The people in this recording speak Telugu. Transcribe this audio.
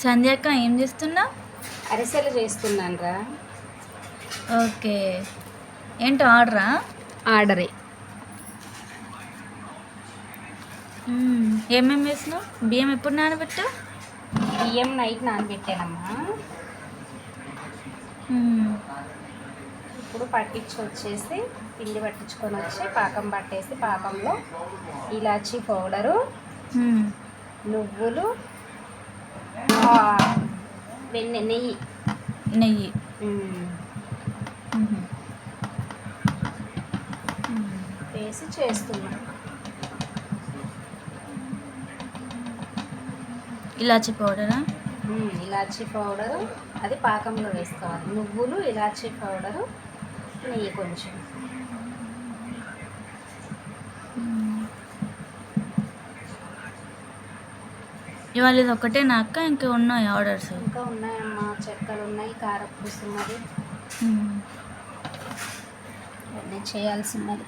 సంధ్యాక్క ఏం చేస్తున్నా? అరిసెలు చేస్తున్నాను రా. ఓకే, ఏంటి ఆర్డరా? ఆర్డరే. ఏమేమి వేసినావు? బియ్యం ఎప్పుడు నానబెట్టా? బియ్యం నైట్ నానబెట్టానమ్మా. ఇప్పుడు వచ్చేసి పిండి పట్టించుకొని వచ్చి పాకం పట్టేసి పాకంలో ఇలాచీ పౌడరు, నువ్వులు, నెయ్యి వేసి చేస్తున్నా. ఇలాచీ పౌడరా? ఇలాచీ పౌడరు అది పాకంలో వేసుకోవాలి. నువ్వులు, ఇలాచీ పౌడరు, నెయ్యి కొంచెం. ఇవాళ ఇది ఒకటే నాక ఇంకా ఉన్నాయి ఆర్డర్స్? ఇంకా ఉన్నాయమ్మా, చెక్కలు ఉన్నాయి, కారపూస ఉన్నది, అన్నీ చేయాల్సి ఉన్నది.